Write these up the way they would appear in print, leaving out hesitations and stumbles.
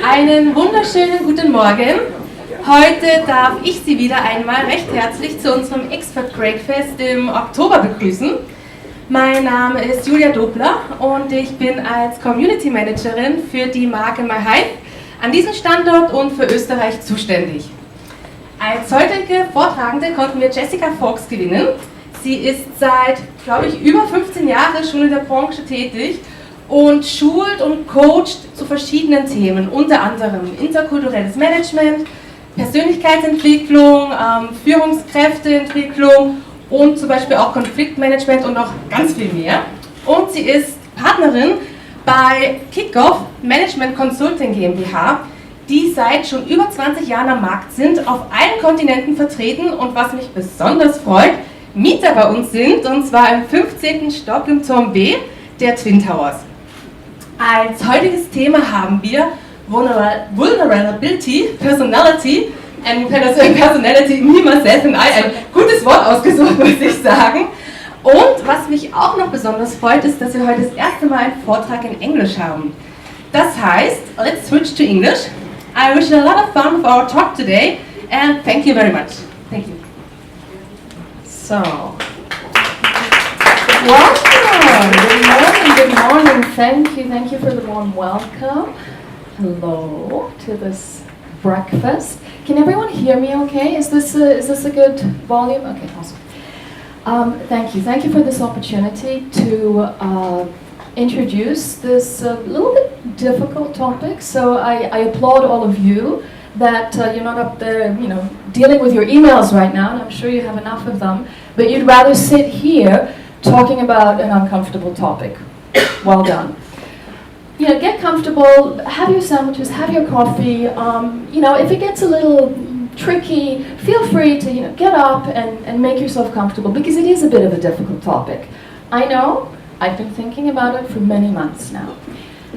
Einen wunderschönen guten Morgen. Heute darf ich Sie wieder einmal recht herzlich zu unserem Expert Breakfast im Oktober begrüßen. Mein Name ist Julia Dobler und ich bin als Community Managerin für die Marke myhive an diesem Standort und für Österreich zuständig. Als heutige Vortragende konnten wir Jessica Fox gewinnen. Sie ist seit, glaube ich, über 15 Jahren schon in der Branche tätig und schult und coacht zu verschiedenen Themen, unter anderem interkulturelles Management, Persönlichkeitsentwicklung, Führungskräfteentwicklung und zum Beispiel auch Konfliktmanagement und noch ganz viel mehr. Und sie ist Partnerin bei Kickoff Management Consulting GmbH, die seit schon über 20 Jahren am Markt sind, auf allen Kontinenten vertreten und was mich besonders freut, Mieter bei uns sind, und zwar im 15. Stock im Turm B der Twin Towers. Als heutiges Thema haben wir Vulnerability, Personality, and Personality, me, myself and I, ein gutes Wort ausgesucht, muss ich sagen. Und was mich auch noch besonders freut, ist, dass wir heute das erste Mal einen Vortrag in Englisch haben. Das heißt, let's switch to English. I wish you a lot of fun for our talk today, and thank you very much. Thank you. So, welcome. Good morning. Thank you for the warm welcome. Hello to this breakfast. Can everyone hear me okay? Is this a good volume? Okay, awesome. Thank you for this opportunity to introduce this little bit difficult topic. So I applaud all of you that you're not up there, dealing with your emails right now, and I'm sure you have enough of them, but you'd rather sit here talking about an uncomfortable topic. Well done. Get comfortable, have your sandwiches, have your coffee. If it gets a little tricky, feel free to get up and make yourself comfortable, because it is a bit of a difficult topic. I know, I've been thinking about it for many months now.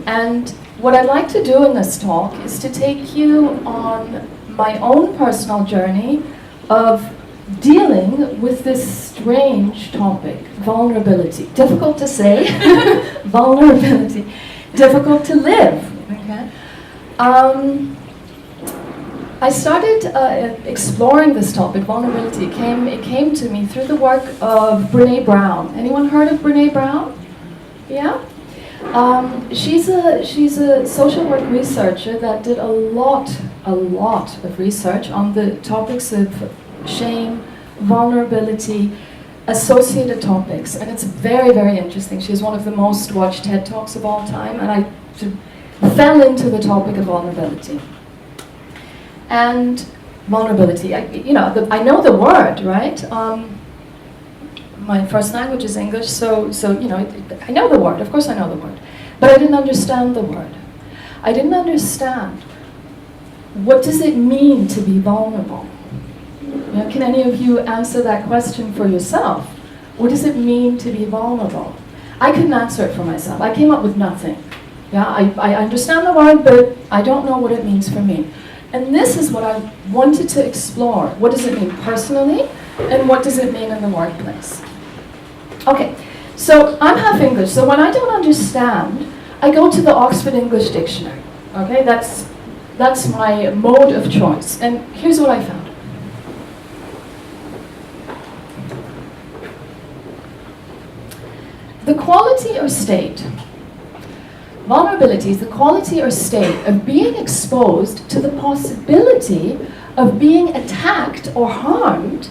And what I'd like to do in this talk is to take you on my own personal journey of dealing with this strange topic, vulnerability. Difficult to say, vulnerability. Difficult to live. Okay. I started exploring this topic, vulnerability. It came to me through the work of Brené Brown. Anyone heard of Brené Brown? Yeah? She's a social work researcher that did a lot of research on the topics of shame, vulnerability, associated topics, and it's very, very interesting. She's one of the most watched TED Talks of all time, and I fell into the topic of vulnerability. And vulnerability, I know the word, right? My first language is English, so I know the word. Of course, I know the word, but I didn't understand the word. I didn't understand what does it mean to be vulnerable. Can any of you answer that question for yourself? What does it mean to be vulnerable? I couldn't answer it for myself. I came up with nothing. Yeah, I understand the word, but I don't know what it means for me. And this is what I wanted to explore. What does it mean personally, and what does it mean in the workplace? Okay, so I'm half English, so when I don't understand, I go to the Oxford English Dictionary. Okay, that's my mode of choice. And here's what I found. The quality or state, vulnerability is the quality or state of being exposed to the possibility of being attacked or harmed,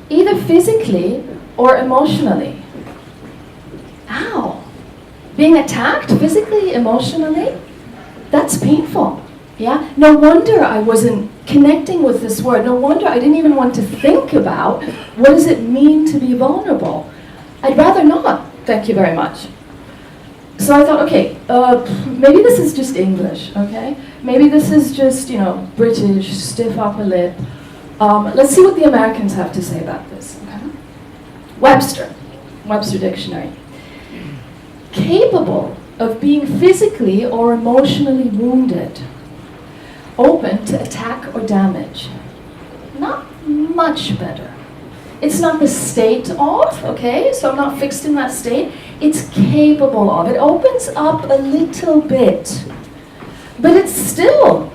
either physically or emotionally. Ow! Being attacked physically, emotionally? That's painful. Yeah? No wonder I wasn't connecting with this word. No wonder I didn't even want to think about what does it mean to be vulnerable. I'd rather not. Thank you very much. So I thought, okay, maybe this is just English, okay? Maybe this is just, British, stiff upper lip. Let's see what the Americans have to say about this, okay? Webster Dictionary. Capable of being physically or emotionally wounded, open to attack or damage. Not much better. It's not the state of, okay? So I'm not fixed in that state. It's capable of. It opens up a little bit. but it's still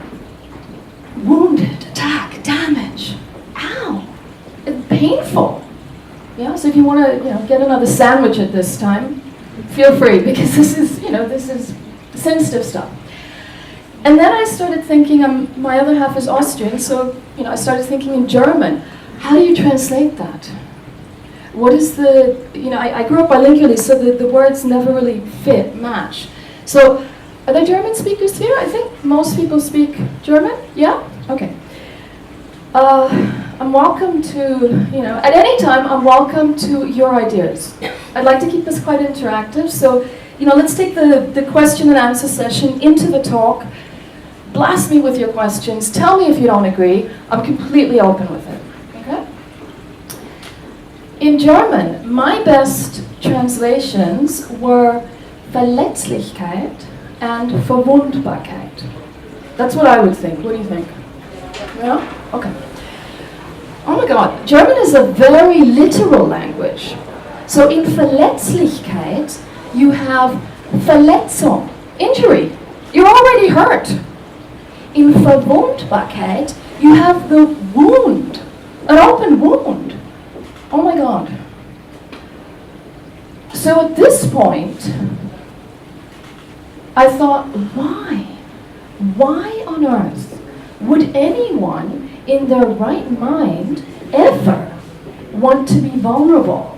wounded, attack, damage, ow, it's painful. Yeah, so if you want to, get another sandwich at this time, feel free, because this is sensitive stuff. And then I started thinking, my other half is Austrian, so I started thinking in German. How do you translate that? What is the, I grew up bilingually, so the words never really match. So, are there German speakers here? I think most people speak German, yeah? Okay. I'm welcome to, at any time, I'm welcome to your ideas. I'd like to keep this quite interactive, so, let's take the question and answer session into the talk. Blast me with your questions. Tell me if you don't agree. I'm completely open with it. Okay? In German, my best translations were Verletzlichkeit and Verwundbarkeit. That's what I would think. What do you think? Yeah? Okay. Oh my God, German is a very literal language. So in Verletzlichkeit, you have Verletzung, injury. You're already hurt. In Verwundbarkeit, you have the wound, an open wound. Oh my God. So at this point, I thought, why? Why on earth would anyone in their right mind ever want to be vulnerable?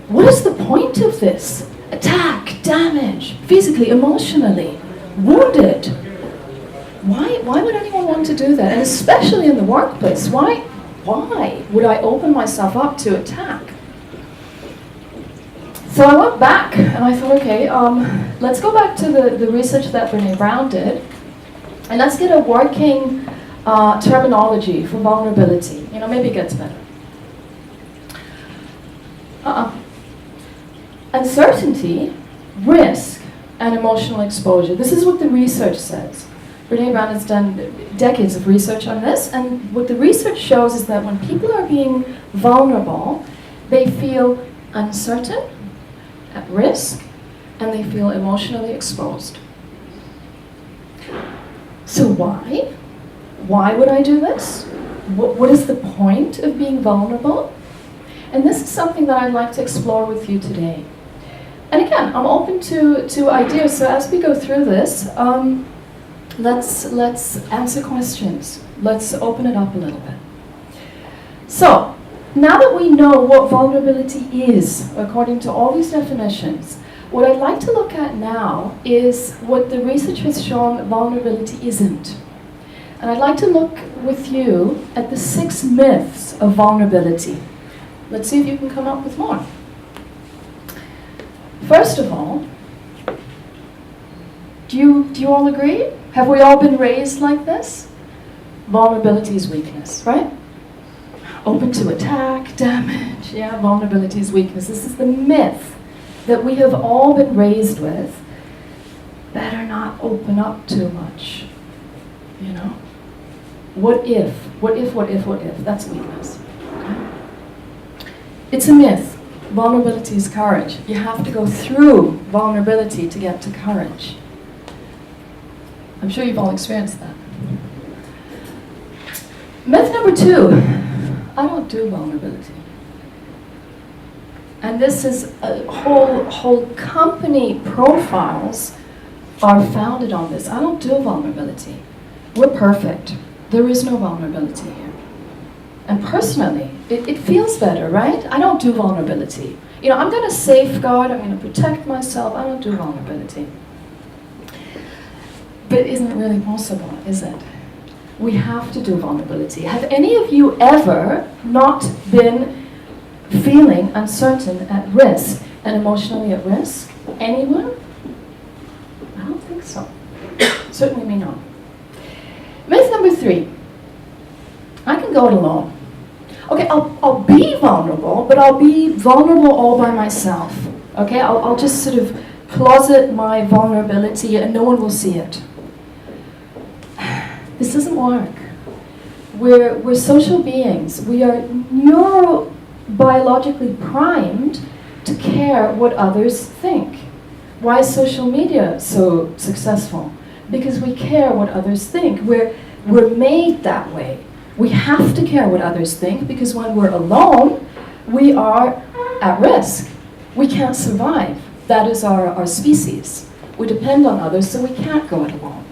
What is the point of this? Attack, damage, physically, emotionally, wounded. Why would anyone want to do that? And especially in the workplace, why would I open myself up to attack? So I went back and I thought, okay, let's go back to the research that Brené Brown did, and let's get a working terminology for vulnerability. Maybe it gets better. Uncertainty, risk, and emotional exposure. This is what the research says. Brené Brown has done decades of research on this, and what the research shows is that when people are being vulnerable, they feel uncertain, at risk, and they feel emotionally exposed. So why? Why would I do this? What is the point of being vulnerable? And this is something that I'd like to explore with you today. And again, I'm open to ideas, so as we go through this, let's answer questions. Let's open it up a little bit. So, now that we know what vulnerability is, according to all these definitions, what I'd like to look at now is what the research has shown vulnerability isn't. And I'd like to look with you at the 6 myths of vulnerability. Let's see if you can come up with more. First of all, do you all agree? Have we all been raised like this? Vulnerability is weakness, right? Open to attack, damage, yeah, vulnerability is weakness. This is the myth that we have all been raised with. Better not open up too much, What if? What if? That's weakness, okay? It's a myth. Vulnerability is courage. You have to go through vulnerability to get to courage. I'm sure you've all experienced that. Myth number 2. I don't do vulnerability. And this is a whole company profiles are founded on this. I don't do vulnerability. We're perfect. There is no vulnerability here. And personally, it feels better, right? I don't do vulnerability. I'm going to safeguard, I'm going to protect myself. I don't do vulnerability. But it isn't really possible, is it? We have to do vulnerability. Have any of you ever not been feeling uncertain, at risk, and emotionally at risk? Anyone? I don't think so. Certainly me not. Myth number 3. I can go it alone. Okay, I'll be vulnerable, but I'll be vulnerable all by myself. Okay, I'll just sort of closet my vulnerability and no one will see it. This doesn't work. We're social beings. We are neurobiologically primed to care what others think. Why is social media so successful? because we care what others think. We're made that way. We have to care what others think because when we're alone, we are at risk. We can't survive. That is our species. We depend on others, so we can't go it alone.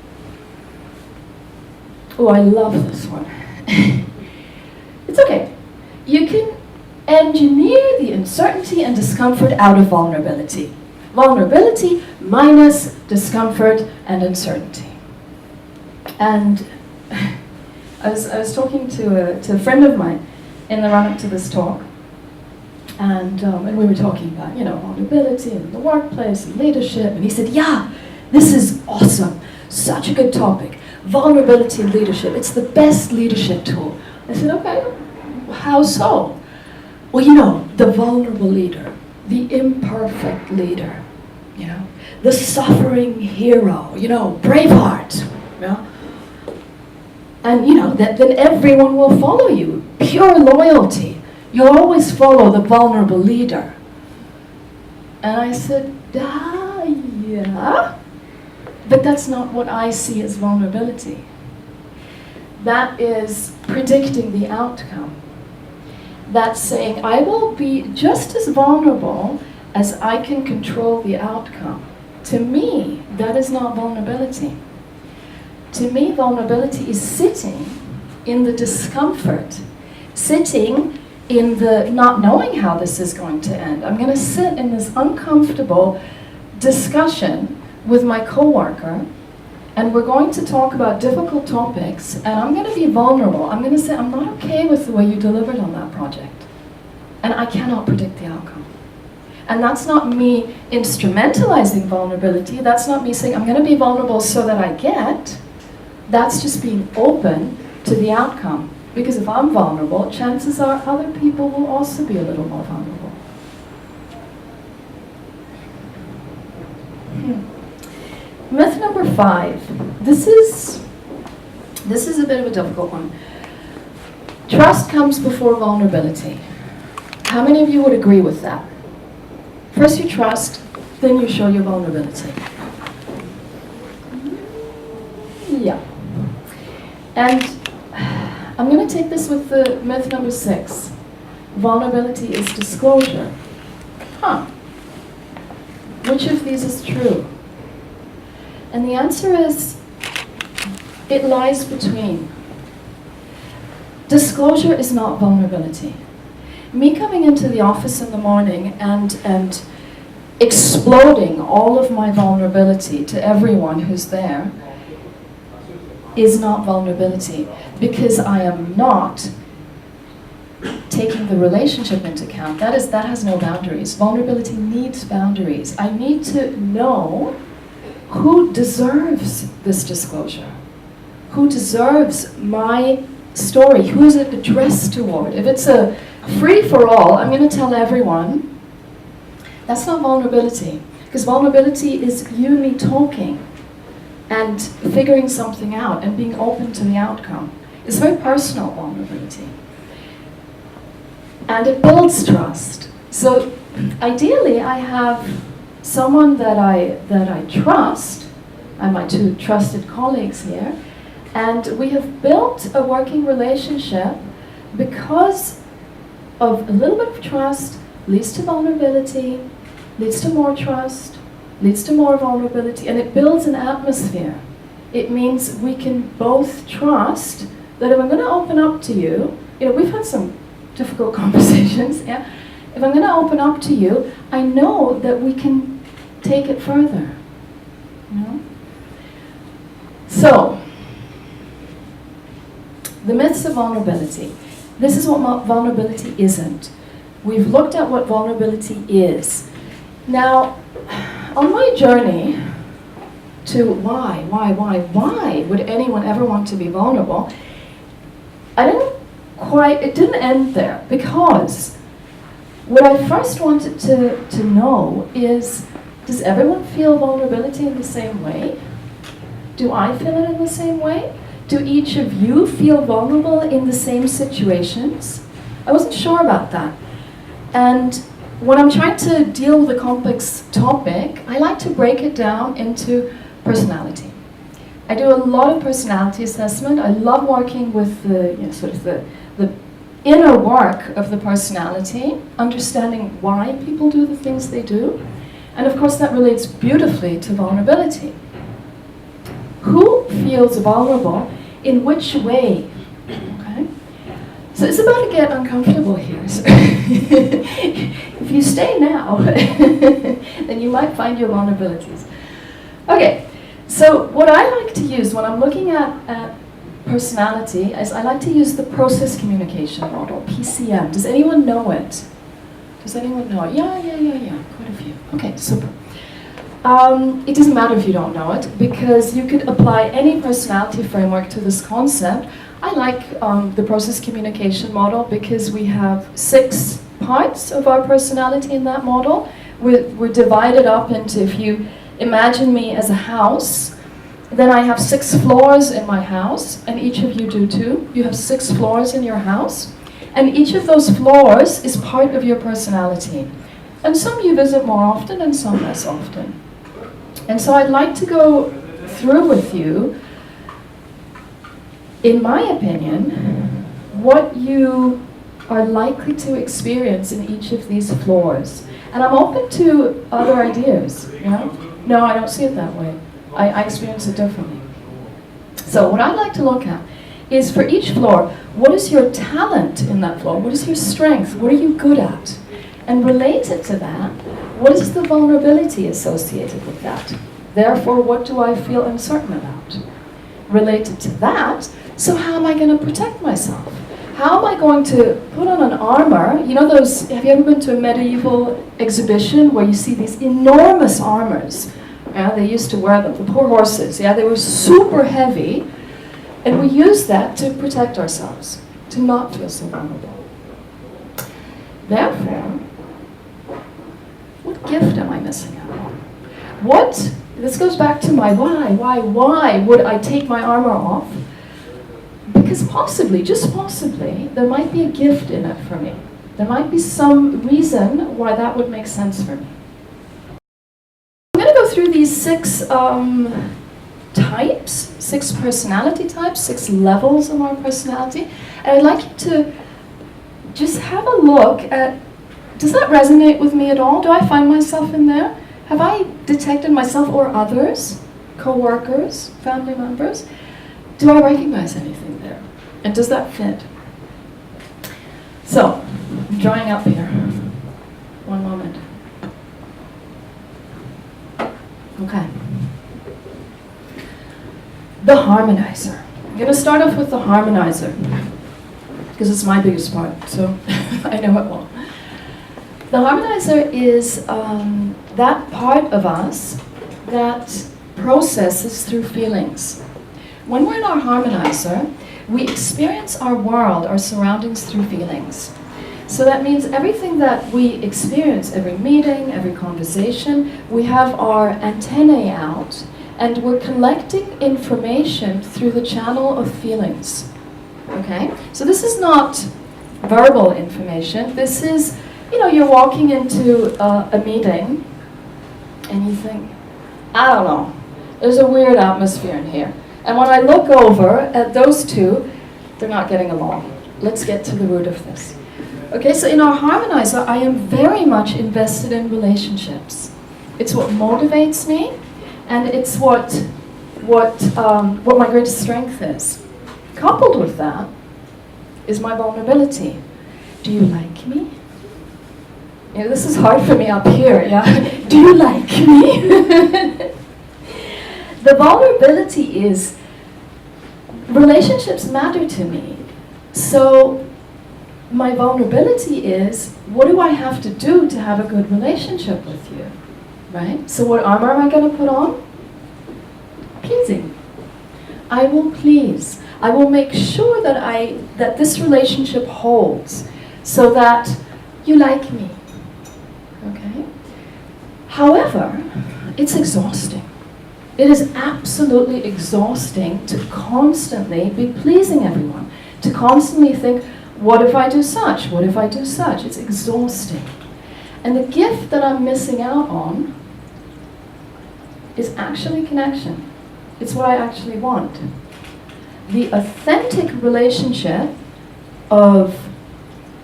Oh, I love this one. It's okay. You can engineer the uncertainty and discomfort out of vulnerability. Vulnerability minus discomfort and uncertainty. And I was talking to a friend of mine in the run-up to this talk, and we were talking about, vulnerability in the workplace and leadership, and he said, yeah, this is awesome, such a good topic, vulnerability in leadership, it's the best leadership tool. I said, okay, how so? Well, the vulnerable leader, the imperfect leader, the suffering hero, Braveheart, and then everyone will follow you. Pure loyalty. You'll always follow the vulnerable leader. And I said, yeah, but that's not what I see as vulnerability. That is predicting the outcome. That's saying, I will be just as vulnerable as I can control the outcome. To me, that is not vulnerability. To me, vulnerability is sitting in the discomfort, sitting in the not knowing how this is going to end. I'm going to sit in this uncomfortable discussion with my coworker, and we're going to talk about difficult topics, and I'm going to be vulnerable. I'm going to say, I'm not okay with the way you delivered on that project, and I cannot predict the outcome. And that's not me instrumentalizing vulnerability. That's not me saying, I'm going to be vulnerable so that I get. That's just being open to the outcome. Because if I'm vulnerable, chances are other people will also be a little more vulnerable. Myth number 5. This is a bit of a difficult one. Trust comes before vulnerability. How many of you would agree with that? First you trust, then you show your vulnerability. Yeah. And I'm going to take this with the myth number 6. Vulnerability is disclosure. Which of these is true? And the answer is, it lies between. Disclosure is not vulnerability. Me coming into the office in the morning and exploding all of my vulnerability to everyone who's there is not vulnerability, because I am not taking the relationship into account. That has no boundaries. Vulnerability needs boundaries. I need to know who deserves this disclosure, who deserves my story, who is it addressed toward. If it's a free-for-all, I'm going to tell everyone, that's not vulnerability, because vulnerability is you and me talking and figuring something out and being open to the outcome. It's very personal vulnerability. And it builds trust. So ideally I have someone that I trust, and my 2 trusted colleagues here, and we have built a working relationship because of a little bit of trust leads to vulnerability, leads to more trust, leads to more vulnerability, and it builds an atmosphere. It means we can both trust that if I'm going to open up to you, we've had some difficult conversations, yeah? If I'm going to open up to you, I know that we can take it further, So, the myths of vulnerability. This is what vulnerability isn't. We've looked at what vulnerability is. Now, on my journey to why would anyone ever want to be vulnerable, it didn't end there, because what I first wanted to know is, does everyone feel vulnerability in the same way? Do I feel it in the same way? Do each of you feel vulnerable in the same situations? I wasn't sure about that. And when I'm trying to deal with a complex topic, I like to break it down into personality. I do a lot of personality assessment. I love working with the sort of the inner work of the personality, understanding why people do the things they do. And of course that relates beautifully to vulnerability. Who feels vulnerable? In which way? Okay? So it's about to get uncomfortable here. So if you stay now, then you might find your vulnerabilities. Okay, so what I like to use when I'm looking at personality is I like to use the process communication model, PCM. Does anyone know it? Does anyone know it? Yeah, quite a few. Okay, super. It doesn't matter if you don't know it, because you could apply any personality framework to this concept. I like the process communication model because we have 6 parts of our personality in that model. We're divided up into, if you imagine me as a house, then I have 6 floors in my house, and each of you do too. You have 6 floors in your house, and each of those floors is part of your personality. And some you visit more often and some less often. And so I'd like to go through with you, in my opinion, what you are likely to experience in each of these floors. And I'm open to other ideas. Yeah? No, I don't see it that way. I experience it differently. So what I'd like to look at is, for each floor, what is your talent in that floor? What is your strength? What are you good at? And related to that, what is the vulnerability associated with that? Therefore, what do I feel uncertain about? Related to that, so how am I going to protect myself? How am I going to put on an armor? You know those, have you ever been to a medieval exhibition where you see these enormous armors? Yeah, they used to wear them, the poor horses. Yeah, they were super heavy. And we use that to protect ourselves, to not feel so vulnerable. Therefore, what gift am I missing out on? This goes back to my why would I take my armor off? Because possibly, just possibly, there might be a gift in it for me. There might be some reason why that would make sense for me. I'm going to go through these 6 types, 6 personality types, 6 levels of our personality. And I'd like you to just have a look at, does that resonate with me at all? Do I find myself in there? Have I detected myself or others, co-workers, family members? Do I recognize anything there? And does that fit? So, I'm drawing up here. One moment. Okay. The harmonizer. I'm going to start off with the harmonizer, because it's my biggest part, so I know it well. The harmonizer is that part of us that processes through feelings. When we're in our harmonizer, we experience our world, our surroundings, through feelings. So that means everything that we experience, every meeting, every conversation, we have our antennae out, and we're collecting information through the channel of feelings. Okay? So this is not verbal information. This is, you're walking into a meeting, and you think, I don't know, there's a weird atmosphere in here. And when I look over at those two, they're not getting along. Let's get to the root of this. Okay, so in our harmonizer, I am very much invested in relationships. It's what motivates me, and it's what my greatest strength is. Coupled with that is my vulnerability. Do you like me? This is hard for me up here, yeah? Do you like me? The vulnerability is, relationships matter to me. So my vulnerability is, what do I have to do to have a good relationship with you? Right? So what armor am I going to put on? Pleasing. I will please. I will make sure that this relationship holds, so that you like me. Okay? However, it's exhausting. It is absolutely exhausting to constantly be pleasing everyone, to constantly think, what if I do such? What if I do such? It's exhausting. And the gift that I'm missing out on is actually connection. It's what I actually want. The authentic relationship of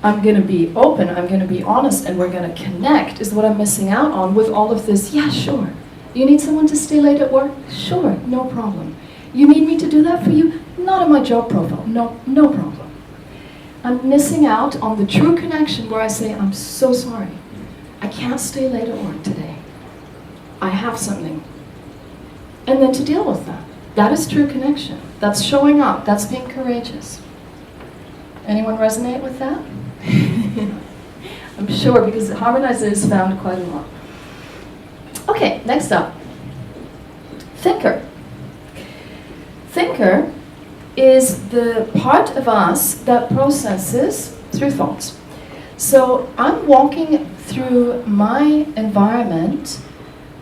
I'm going to be open, I'm going to be honest, and we're going to connect is what I'm missing out on with all of this. Yeah, sure. You need someone to stay late at work? Sure, no problem. You need me to do that for you? Not in my job profile. No, no problem. I'm missing out on the true connection where I say, I'm so sorry. I can't stay late at work today. I have something. And then to deal with that. That is true connection. That's showing up. That's being courageous. Anyone resonate with that? I'm sure, because harmonizers found quite a lot. Okay, next up. Thinker. Thinker is the part of us that processes through thoughts. So I'm walking through my environment,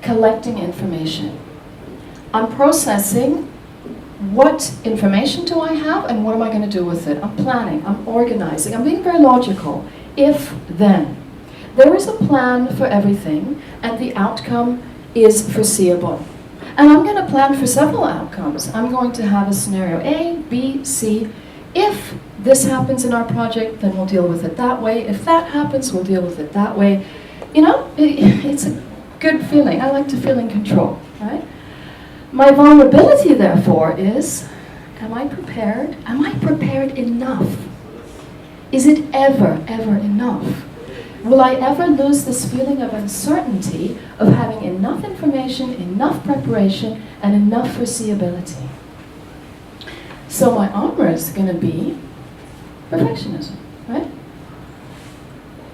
collecting information. I'm processing what information do I have and what am I going to do with it. I'm planning, I'm organizing, I'm being very logical. If, then. There is a plan for everything and the outcome is foreseeable. And I'm going to plan for several outcomes. I'm going to have a scenario A, B, C. If this happens in our project, then we'll deal with it that way. If that happens, we'll deal with it that way. You know, it's a good feeling. I like to feel in control, right? My vulnerability, therefore, is, am I prepared? Am I prepared enough? Is it ever, ever enough? Will I ever lose this feeling of uncertainty of having enough information, enough preparation, and enough foreseeability? So my armor is going to be perfectionism, right?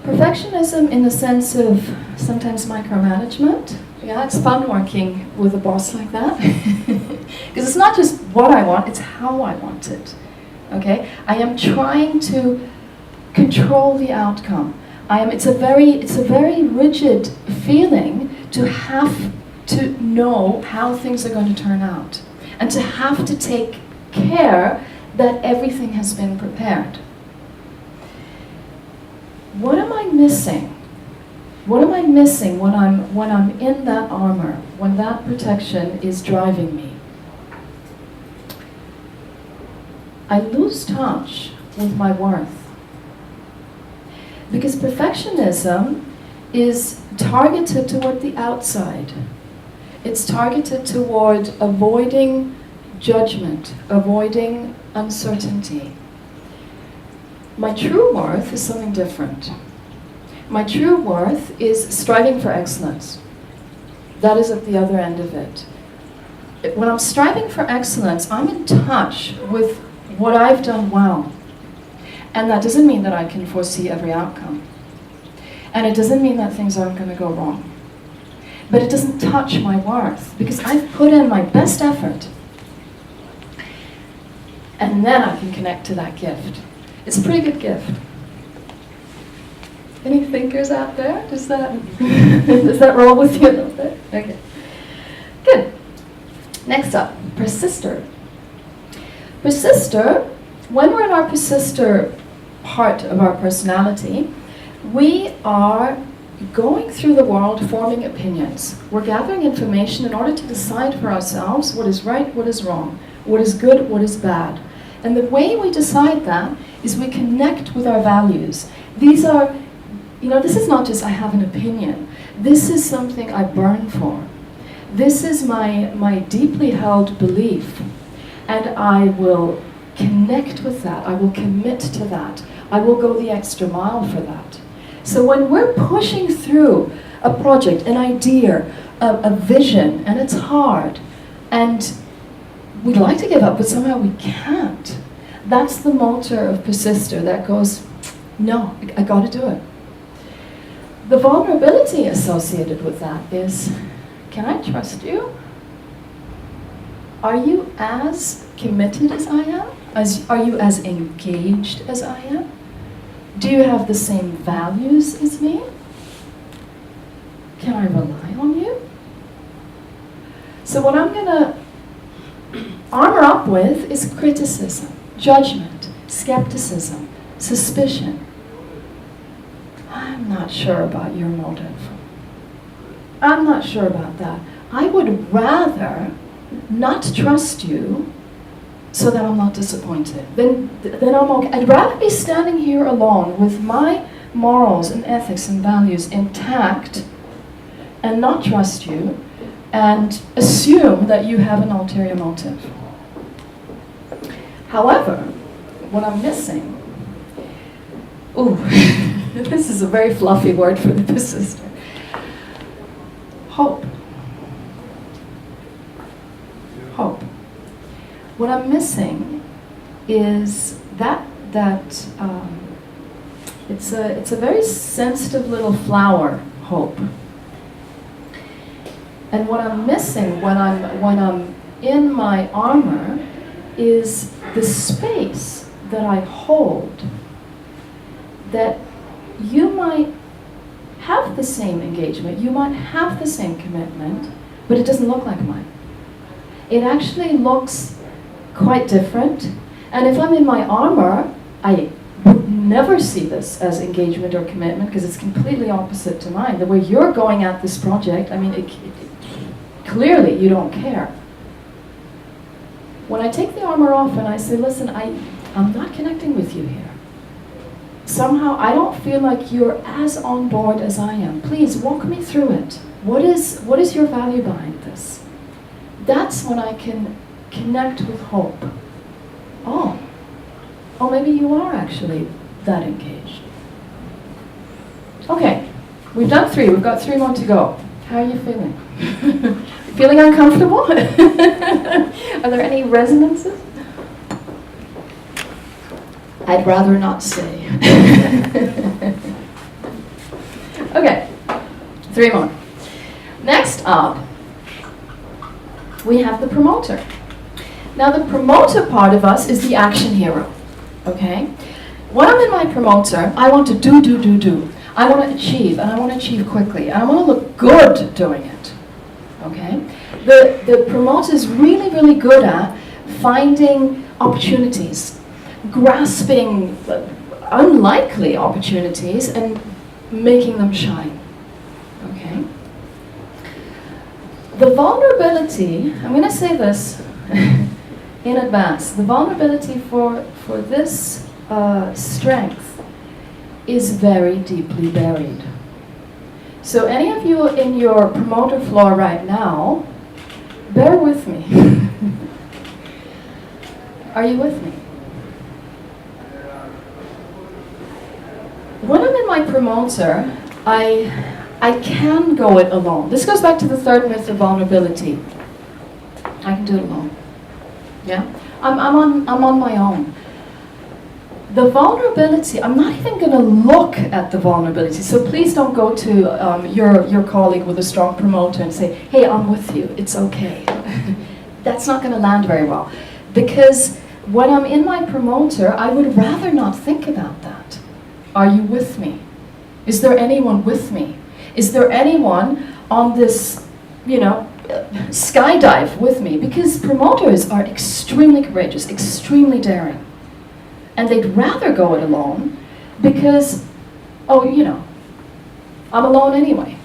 Perfectionism in the sense of sometimes micromanagement. Yeah, it's fun working with a boss like that. Because it's not just what I want, it's how I want it. Okay? I am trying to control the outcome. It's a very rigid feeling to have to know how things are going to turn out. And to have to take care that everything has been prepared. What am I missing? What am I missing when I'm in that armor, when that protection is driving me? I lose touch with my worth. Because perfectionism is targeted toward the outside. It's targeted toward avoiding judgment, avoiding uncertainty. My true worth is something different. My true worth is striving for excellence. That is at the other end of it. When I'm striving for excellence, I'm in touch with what I've done well. And that doesn't mean that I can foresee every outcome. And it doesn't mean that things aren't going to go wrong. But it doesn't touch my worth, because I've put in my best effort. And then I can connect to that gift. It's a pretty good gift. Any thinkers out there? Does that roll with you a little bit? Okay. Good. Next up, persister. Persister, when we're in our persister part of our personality, we are going through the world forming opinions. We're gathering information in order to decide for ourselves what is right, what is wrong, what is good, what is bad. And the way we decide that is we connect with our values. These are, this is not just I have an opinion. This is something I burn for. This is my deeply held belief. And I will connect with that. I will commit to that. I will go the extra mile for that. So when we're pushing through a project, an idea, a vision, and it's hard, and we'd like to give up, but somehow we can't. That's the motor of persister that goes, no, I got to do it. The vulnerability associated with that is, can I trust you? Are you as committed as I am? Are you as engaged as I am? Do you have the same values as me? Can I rely on you? So what I'm going to armor up with is criticism, judgment, skepticism, suspicion. I'm not sure about your motive. I'm not sure about that. I would rather not trust you so that I'm not disappointed. Then I'm okay. I'd rather be standing here alone with my morals and ethics and values intact and not trust you and assume that you have an ulterior motive. However, what I'm missing, this is a very fluffy word for the persistent. Hope. Hope. What I'm missing is that it's a very sensitive little flower, hope. And what I'm missing when I'm in my armor is the space that I hold, that you might have the same engagement, you might have the same commitment, but it doesn't look like mine. It actually looks quite different. And if I'm in my armor, I would never see this as engagement or commitment because it's completely opposite to mine. The way you're going at this project, I mean, clearly you don't care. When I take the armor off and I say, listen, I'm not connecting with you here. Somehow I don't feel like you're as on board as I am. Please walk me through it. What is your value behind this? That's when I can connect with hope. Oh, maybe you are actually that engaged. Okay, we've done 3. We've got 3 more to go. How are you feeling? Feeling uncomfortable? Are there any resonances? I'd rather not say. Okay, 3 more. Next up, we have the promoter. Now the promoter part of us is the action hero, okay? When I'm in my promoter, I want to do. I want to achieve, and I want to achieve quickly, and I want to look good doing it, okay? The promoter is really, really good at finding opportunities, grasping unlikely opportunities and making them shine, okay? The vulnerability, I'm going to say this in advance, the vulnerability for this strength is very deeply buried. So any of you in your promoter floor right now, bear with me. Are you with me? When I'm in my promoter, I can go it alone. This goes back to the 3rd myth of vulnerability. I can do it alone. Yeah? I'm on my own. The vulnerability, I'm not even going to look at the vulnerability. So please don't go to your colleague with a strong promoter and say, hey, I'm with you, it's okay. That's not going to land very well. Because when I'm in my promoter, I would rather not think about that. Are you with me? Is there anyone with me? Is there anyone on this, skydive with me? Because promoters are extremely courageous, extremely daring. And they'd rather go it alone because, I'm alone anyway.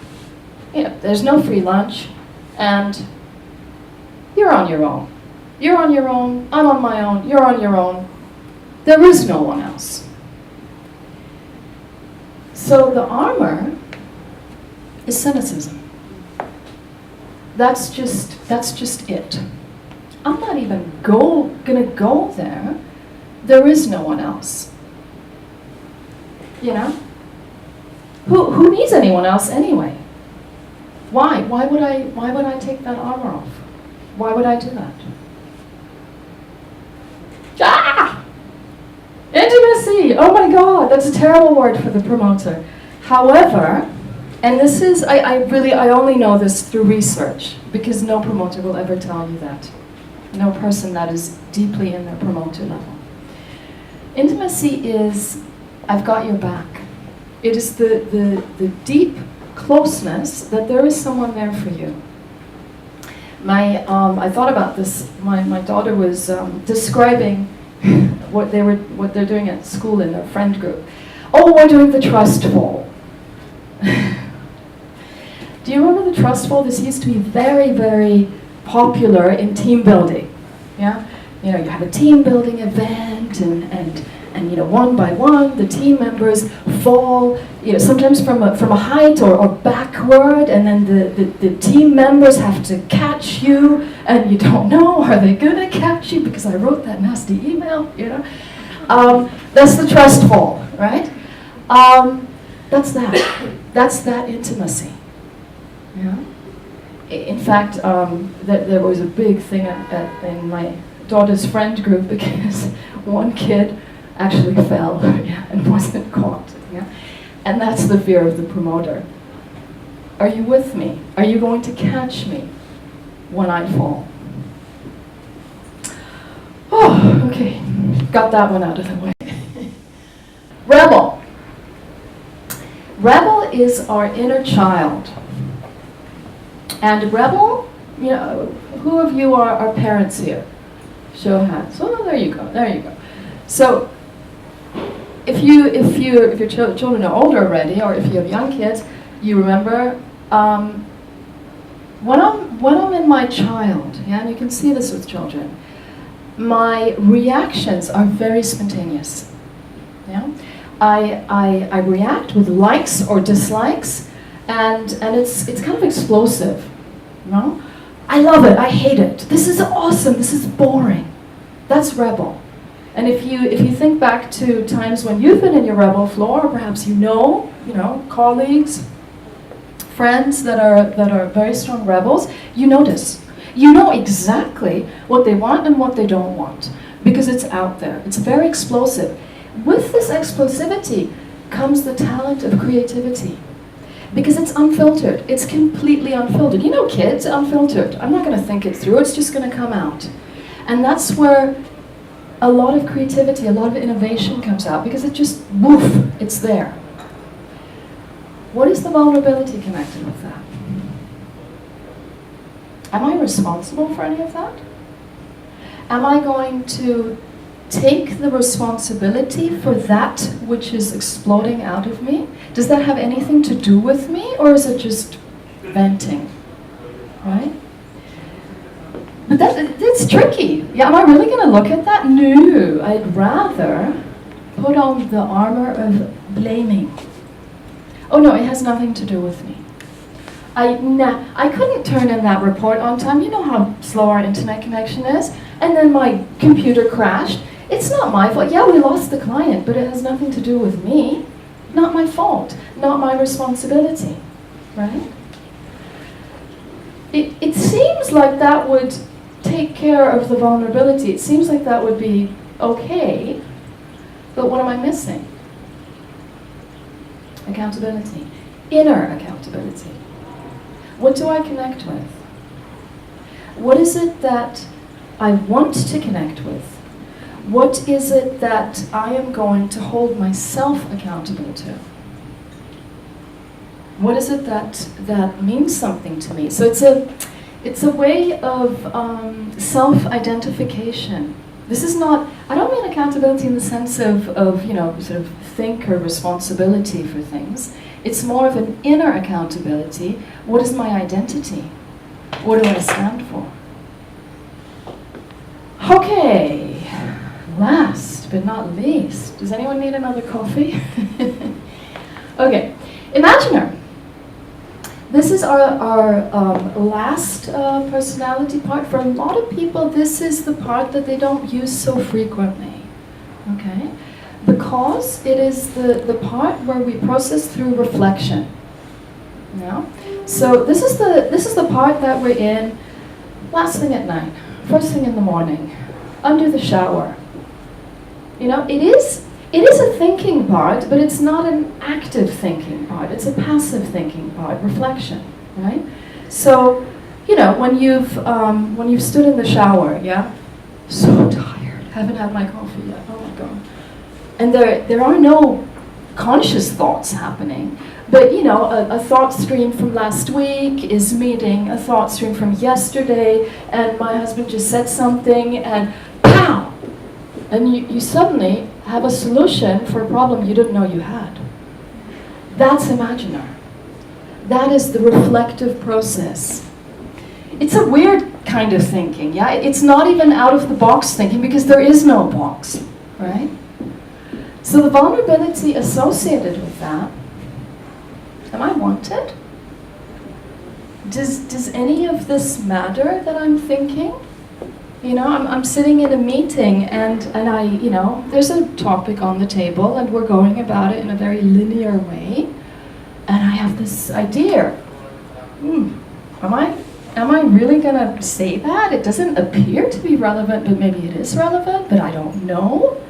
There's no free lunch, and you're on your own. You're on your own, I'm on my own, you're on your own. There is no one else. So the armor is cynicism. That's just it. I'm not even gonna go there. There is no one else. Who needs anyone else anyway? Why? Why would I take that armor off? Why would I do that? Intimacy! Oh my God, that's a terrible word for the promoter. However, and this is, I only know this through research, because no promoter will ever tell you that. No person that is deeply in their promoter level. Intimacy is, I've got your back. It is the deep closeness that there is someone there for you. I thought about this. My daughter was describing what they're doing at school in their friend group. Oh, we're doing the trust fall. Do you remember the trust fall? This used to be very, very popular in team building. Yeah, you know, you have a team building event, and you know, one by one, the team members fall, you know, sometimes from a height or backward, and then the team members have to catch you, and you don't know, are they gonna catch you because I wrote that nasty email, you know? That's the trust fall, right? That's that intimacy. Yeah. In fact, there was a big thing in my daughter's friend group because one kid actually fell and wasn't caught. Yeah? And that's the fear of the promoter. Are you with me? Are you going to catch me when I fall? Oh, okay. Got that one out of the way. Rebel. Rebel is our inner child. And rebel, you know, who of you are parents here? Show of hands. Oh, there you go. There you go. So, if your children are older already, or if you have young kids, you remember when I'm in my child, yeah, and you can see this with children, my reactions are very spontaneous. Yeah, I react with likes or dislikes, and it's kind of explosive. You know, I love it. I hate it. This is awesome. This is boring. That's rebel. And if you think back to times when you've been in your rebel floor, or perhaps you know, colleagues, friends that are very strong rebels, you notice. You know exactly what they want and what they don't want, because it's out there. It's very explosive. With this explosivity comes the talent of creativity, because it's unfiltered. It's completely unfiltered. You know, kids, unfiltered. I'm not going to think it through. It's just going to come out. And that's where a lot of creativity, a lot of innovation comes out, because it just, woof, it's there. What is the vulnerability connected with that? Am I responsible for any of that? Am I going to take the responsibility for that which is exploding out of me? Does that have anything to do with me, or is it just venting, right? But that's tricky. Yeah, am I really going to look at that? No, I'd rather put on the armor of blaming. Oh no, it has nothing to do with me. I couldn't turn in that report on time. You know how slow our internet connection is? And then my computer crashed. It's not my fault. Yeah, we lost the client, but it has nothing to do with me. Not my fault, not my responsibility, right? It seems like that would take care of the vulnerability. It seems like that would be okay, but what am I missing? Accountability, inner accountability. What do I connect with? What is it that I want to connect with? What is it that I am going to hold myself accountable to? What is it that means something to me? So it's a way of self-identification. This is not, I don't mean accountability in the sense of sort of think or responsibility for things. It's more of an inner accountability. What is my identity? What do I stand for? Okay, last but not least, does anyone need another coffee? Okay, imaginer. This is our last personality part. For a lot of people, this is the part that they don't use so frequently, okay? Because it is the part where we process through reflection. Yeah? So this is the part that we're in last thing at night, first thing in the morning, under the shower. You know, it is a thinking part, but it's not an active thinking part. It's a passive thinking part, reflection, right? So, you know, when you've stood in the shower, yeah, so tired, haven't had my coffee yet. Oh my God. And there are no conscious thoughts happening, but you know, a thought stream from last week is meeting a thought stream from yesterday, and my husband just said something, and pow! And you suddenly have a solution for a problem you didn't know you had. That's imaginer. That is the reflective process. It's a weird kind kind of thinking. Yeah, it's not even out of the box thinking because there is no box, right? So the vulnerability associated with that, am I wanted? Does any of this matter that I'm thinking? You know, I'm sitting in a meeting and I, you know, there's a topic on the table and we're going about it in a very linear way. And I have this idea. Am I really gonna say that? It doesn't appear to be relevant, but maybe it is relevant, but I don't know.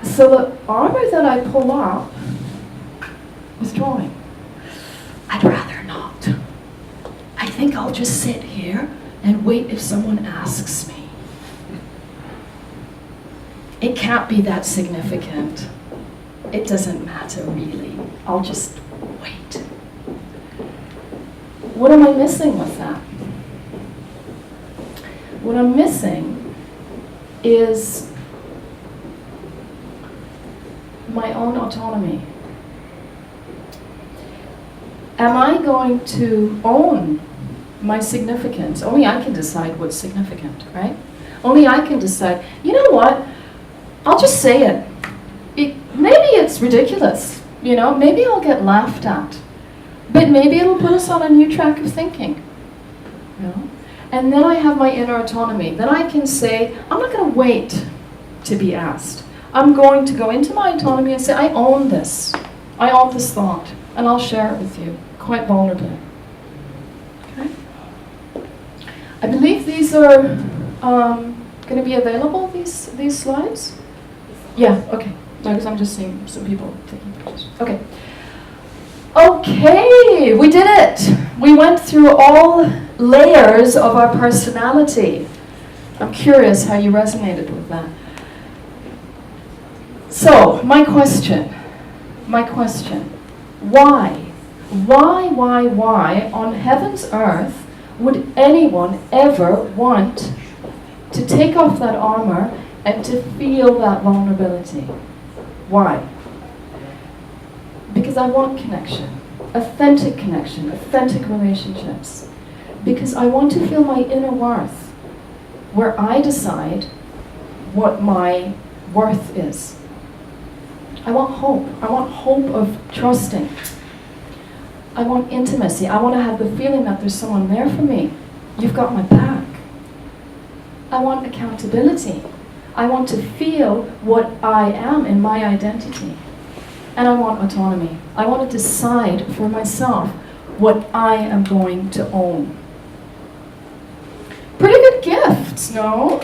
So the armor that I pull up, withdrawing. I'd rather not. I think I'll just sit here and wait if someone asks me. It can't be that significant. It doesn't matter really. I'll just wait. What am I missing with that? What I'm missing is my own autonomy. Am I going to own my significance? Only I can decide what's significant, right? Only I can decide, you know what? I'll just say it. Maybe it's ridiculous, you know? Maybe I'll get laughed at. But maybe it'll put us on a new track of thinking, you know? And then I have my inner autonomy. Then I can say, I'm not going to wait to be asked. I'm going to go into my autonomy and say, I own this. I own this thought. And I'll share it with you, quite vulnerably. Okay? I believe these are going to be available, these slides? Yeah, okay. No, because I'm just seeing some people taking pictures. Okay. Okay, we did it. We went through all layers of our personality. I'm curious how you resonated with that. So, my question. Why? Why on heaven's earth would anyone ever want to take off that armor and to feel that vulnerability? Why? Because I want connection, authentic relationships. Because I want to feel my inner worth, where I decide what my worth is. I want hope of trusting. I want intimacy. I want to have the feeling that there's someone there for me. You've got my back. I want accountability. I want to feel what I am in my identity. And I want autonomy. I want to decide for myself what I am going to own. Pretty good gifts, no?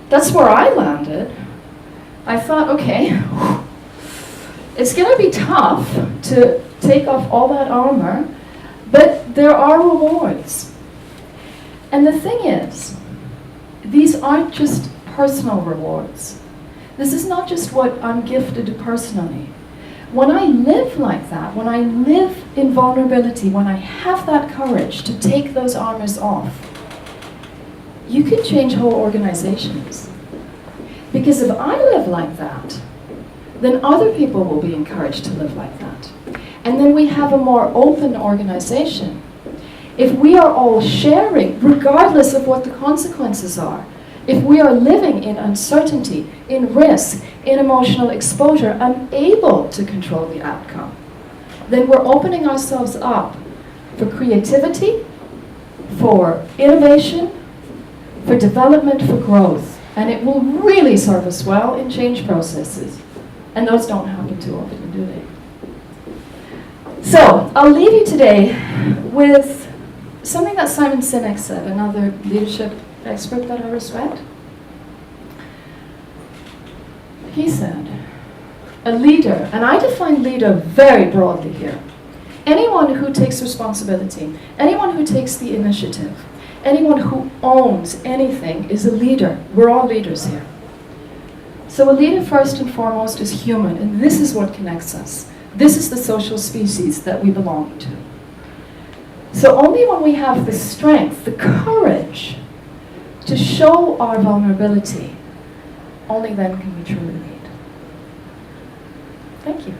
That's where I landed. I thought, okay, it's going to be tough to take off all that armor, but there are rewards. And the thing is, these aren't just personal rewards. This is not just what I'm gifted personally. When I live like that, when I live in vulnerability, when I have that courage to take those armors off, you can change whole organizations. Because if I live like that, then other people will be encouraged to live like that. And then we have a more open organization. If we are all sharing, regardless of what the consequences are, if we are living in uncertainty, in risk, in emotional exposure, unable to control the outcome, then we're opening ourselves up for creativity, for innovation, for development, for growth. And it will really serve us well in change processes. And those don't happen too often, do they? So, I'll leave you today with something that Simon Sinek said, another leadership expert that I respect. He said, a leader, and I define leader very broadly here, anyone who takes responsibility, anyone who takes the initiative, anyone who owns anything is a leader. We're all leaders here. So a leader first and foremost is human, and this is what connects us. This is the social species that we belong to. So only when we have the strength, the courage to show our vulnerability, only then can we truly lead. Thank you.